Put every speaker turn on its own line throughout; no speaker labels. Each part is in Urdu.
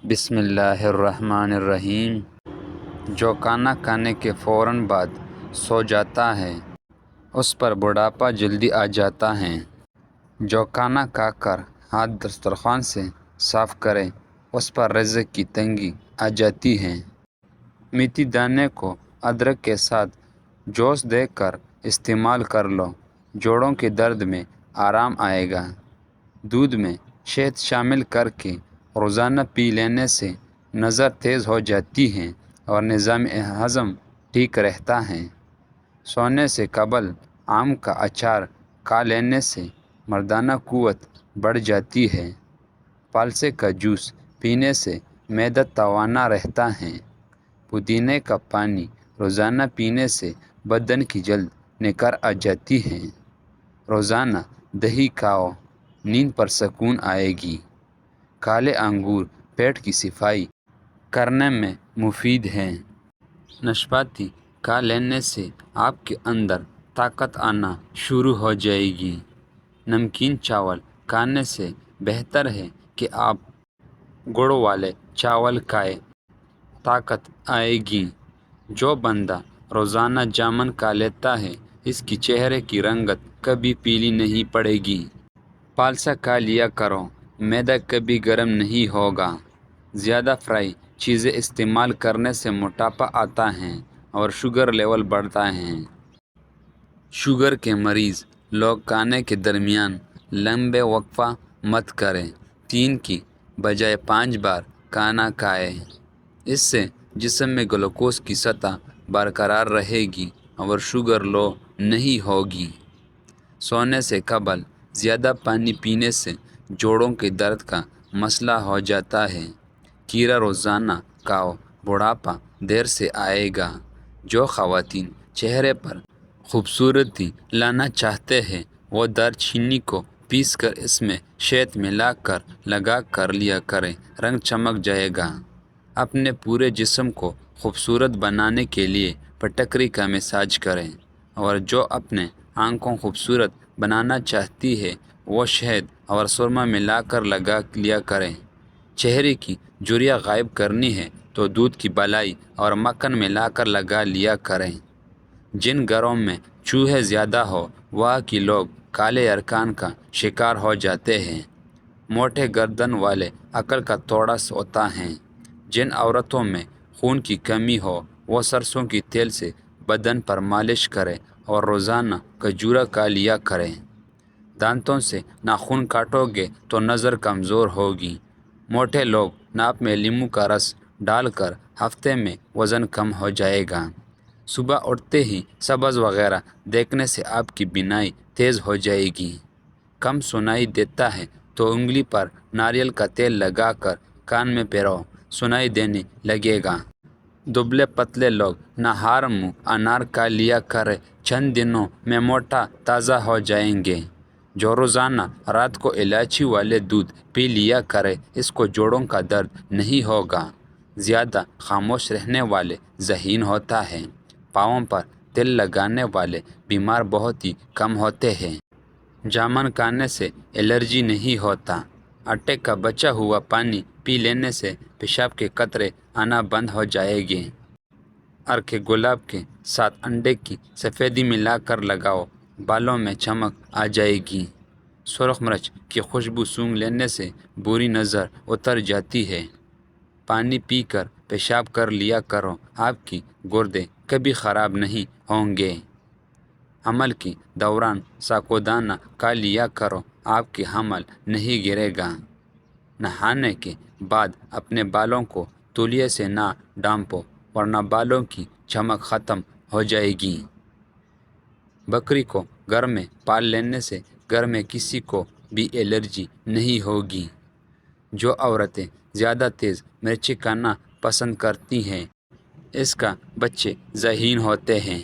بسم اللہ الرحمن الرحیم۔ جو کھانا کھانے کے فوراً بعد سو جاتا ہے اس پر بڑھاپا جلدی آ جاتا ہے۔ جو کھانا کھا کر ہاتھ دسترخوان سے صاف کرے اس پر رزق کی تنگی آ جاتی ہے۔ میتھی دانے کو ادرک کے ساتھ جوش دے کر استعمال کر لو، جوڑوں کے درد میں آرام آئے گا۔ دودھ میں شہد شامل کر کے روزانہ پی لینے سے نظر تیز ہو جاتی ہے اور نظام ہضم ٹھیک رہتا ہے۔ سونے سے قبل آم کا اچار کھا لینے سے مردانہ قوت بڑھ جاتی ہے۔ پالسے کا جوس پینے سے معدہ توانا رہتا ہے۔ پودینے کا پانی روزانہ پینے سے بدن کی جلد نکھار آ جاتی ہے۔ روزانہ دہی کھاؤ، نیند پر سکون آئے گی۔ کالے انگور پیٹ کی صفائی کرنے میں مفید ہیں۔ ناشپاتی کھا لینے سے آپ کے اندر طاقت آنا شروع ہو جائے گی۔ نمکین چاول کھانے سے بہتر ہے کہ آپ گڑ والے چاول کھائیں، طاقت آئے گی۔ جو بندہ روزانہ جامن کھا لیتا ہے اس کی چہرے کی رنگت کبھی پیلی نہیں پڑے گی۔ پالسا کھا لیا کرو، معدہ کبھی گرم نہیں ہوگا۔ زیادہ فرائی چیزیں استعمال کرنے سے موٹاپا آتا ہے اور شوگر لیول بڑھتا ہے۔ شوگر کے مریض لوگ کھانے کے درمیان لمبے وقفہ مت کریں، 3 کی بجائے 5 بار کھانا کھائیں۔ اس سے جسم میں گلوکوز کی سطح برقرار رہے گی اور شوگر لو نہیں ہوگی۔ سونے سے قبل زیادہ پانی پینے سے جوڑوں کے درد کا مسئلہ ہو جاتا ہے۔ کھیرا روزانہ کھاؤ، بڑھاپا دیر سے آئے گا۔ جو خواتین چہرے پر خوبصورتی لانا چاہتے ہیں وہ دار چینی کو پیس کر اس میں شہد ملا کر لگا کر لیا کریں، رنگ چمک جائے گا۔ اپنے پورے جسم کو خوبصورت بنانے کے لیے پٹکری کا مساج کریں، اور جو اپنے آنکھوں خوبصورت بنانا چاہتی ہے وہ شہد اور سرما ملا کر لگا لیا کریں۔ چہرے کی جھریاں غائب کرنی ہے تو دودھ کی بالائی اور مکھن ملا کر لگا لیا کریں۔ جن گھروں میں چوہے زیادہ ہو وہاں کے لوگ کالے ارکان کا شکار ہو جاتے ہیں۔ موٹے گردن والے عقل کا توڑا ہوتا ہیں۔ جن عورتوں میں خون کی کمی ہو وہ سرسوں کی تیل سے بدن پر مالش کریں اور روزانہ کھجورا کھا لیا کریں۔ دانتوں سے ناخن کاٹو گے تو نظر کمزور ہوگی۔ موٹے لوگ ناک میں لیموں کا رس ڈال کر ہفتے میں وزن کم ہو جائے گا۔ صبح اٹھتے ہی سبز وغیرہ دیکھنے سے آپ کی بینائی تیز ہو جائے گی۔ کم سنائی دیتا ہے تو انگلی پر ناریل کا تیل لگا کر کان میں پھیرو، سنائی دینے لگے گا۔ دبلے پتلے لوگ نہار منہ انار کھا لیا کریں، چند دنوں میں موٹا تازہ ہو جائیں گے۔ جو روزانہ رات کو الائچی والے دودھ پی لیا کرے اس کو جوڑوں کا درد نہیں ہوگا۔ زیادہ خاموش رہنے والے ذہین ہوتا ہے۔ پاؤں پر تل لگانے والے بیمار بہت ہی کم ہوتے ہیں۔ جامن کھانے سے الرجی نہیں ہوتا۔ آٹے کا بچا ہوا پانی پی لینے سے پیشاب کے قطرے آنا بند ہو جائیں گے۔ عرق گلاب کے ساتھ انڈے کی سفیدی ملا کر لگاؤ، بالوں میں چمک آ جائے گی۔ سرخ مرچ کی خوشبو سونگھ لینے سے بری نظر اتر جاتی ہے۔ پانی پی کر پیشاب کر لیا کرو، آپ کی گردے کبھی خراب نہیں ہوں گے۔ حمل کے دوران ساکودانہ کھا لیا کرو، آپ کی حمل نہیں گرے گا۔ نہانے کے بعد اپنے بالوں کو تولیے سے نہ ڈھانپو ورنہ بالوں کی چمک ختم ہو جائے گی۔ بکری کو گھر میں پال لینے سے گھر میں کسی کو بھی الرجی نہیں ہوگی۔ جو عورتیں زیادہ تیز مرچی کھانا پسند کرتی ہیں اس کا بچے ذہین ہوتے ہیں۔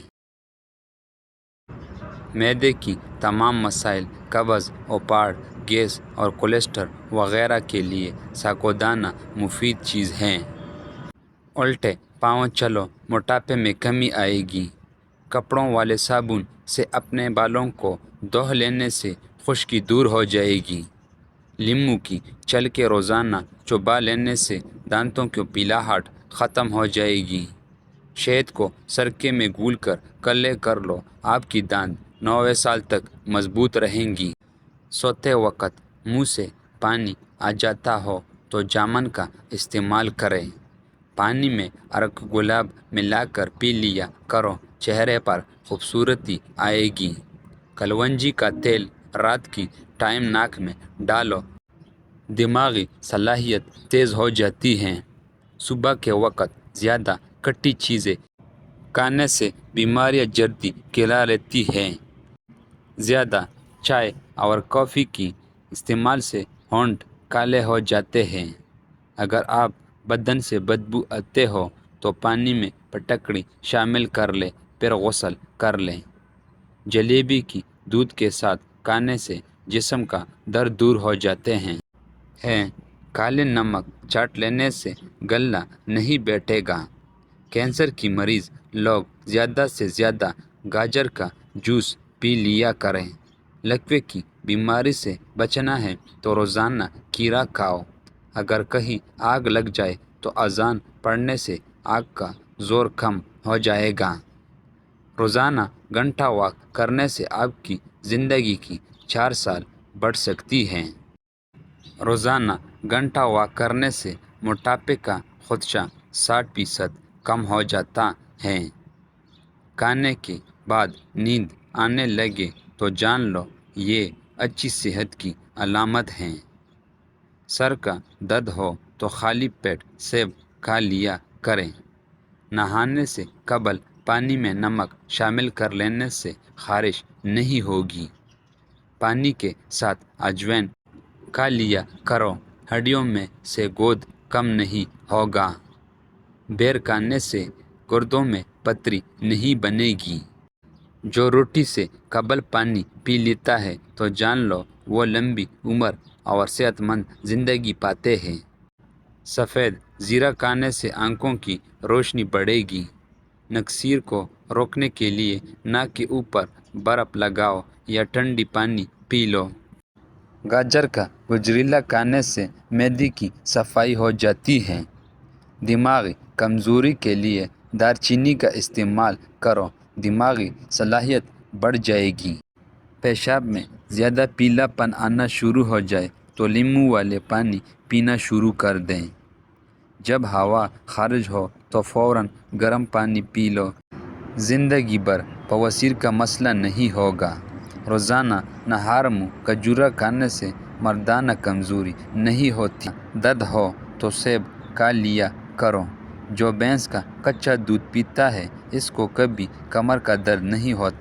معدے کی تمام مسائل، قبض، اپاڑ، گیس اور کولیسٹرول وغیرہ کے لیے ساکودانہ مفید چیز ہیں۔ الٹے پاؤں چلو، موٹاپے میں کمی آئے گی۔ کپڑوں والے صابن سے اپنے بالوں کو دھو لینے سے خشکی دور ہو جائے گی۔ لیمو کی چھل کے روزانہ چبا لینے سے دانتوں کی پیلاہٹ ختم ہو جائے گی۔ شہد کو سرکے میں گھول کر کلے کر لو، آپ کی دانت 90 سال تک مضبوط رہیں گی۔ سوتے وقت منہ سے پانی آ جاتا ہو تو جامن کا استعمال کریں۔ پانی میں عرق گلاب ملا کر پی لیا کرو، چہرے پر خوبصورتی آئے گی۔ کلونجی کا تیل رات کی ٹائم ناک میں ڈالو، دماغی صلاحیت تیز ہو جاتی ہے۔ صبح کے وقت زیادہ کھٹی چیزیں کھانے سے بیماریاں جلدی کھلا لیتی ہیں۔ زیادہ چائے اور کافی کی استعمال سے ہونٹ کالے ہو جاتے ہیں۔ اگر آپ بدن سے بدبو آتے ہو تو پانی میں پٹکڑی شامل کر لیں، پھر غسل کر لیں۔ جلیبی کی دودھ کے ساتھ کھانے سے جسم کا درد دور ہو جاتے ہیں۔ کالے نمک چاٹ لینے سے گلا نہیں بیٹھے گا۔ کینسر کی مریض لوگ زیادہ سے زیادہ گاجر کا جوس پی لیا کریں۔ لکوے کی بیماری سے بچنا ہے تو روزانہ کھیرا کھاؤ۔ اگر کہیں آگ لگ جائے تو اذان پڑھنے سے آگ کا زور کم ہو جائے گا۔ روزانہ گھنٹہ واک کرنے سے آپ کی زندگی کی 4 سال بڑھ سکتی ہیں۔ روزانہ گھنٹہ واک کرنے سے موٹاپے کا خدشہ 60% کم ہو جاتا ہے۔ کھانے کے بعد نیند آنے لگے تو جان لو یہ اچھی صحت کی علامت ہے۔ سر کا درد ہو تو خالی پیٹ سیب کھا لیا کریں۔ نہانے سے قبل پانی میں نمک شامل کر لینے سے خارش نہیں ہوگی۔ پانی کے ساتھ اجوائن کھا لیا کرو، ہڈیوں میں سے گود کم نہیں ہوگا۔ بیر کھانے سے گردوں میں پتھری نہیں بنے گی۔ جو روٹی سے قبل پانی پی لیتا ہے تو جان لو وہ لمبی عمر اور صحت مند زندگی پاتے ہیں۔ سفید زیرہ کھانے سے آنکھوں کی روشنی بڑھے گی۔ نکسیر کو روکنے کے لیے ناک کے اوپر برف لگاؤ یا ٹھنڈی پانی پی لو۔ گاجر کا گجریلا کھانے سے معدے کی صفائی ہو جاتی ہے۔ دماغی کمزوری کے لیے دار چینی کا استعمال کرو، دماغی صلاحیت بڑھ جائے گی۔ پیشاب میں زیادہ پیلا پن آنا شروع ہو جائے تو لیموں والے پانی پینا شروع کر دیں۔ جب ہوا خارج ہو تو فوراً گرم پانی پی لو۔ زندگی بھر بواسیر کا مسئلہ نہیں ہوگا۔ روزانہ نہار منہ کھجورا کھانے سے مردانہ کمزوری نہیں ہوتی۔ درد ہو تو سیب کھا لیا کرو۔ جو بھینس کا کچا دودھ پیتا ہے اس کو کبھی کمر کا درد نہیں ہوتا۔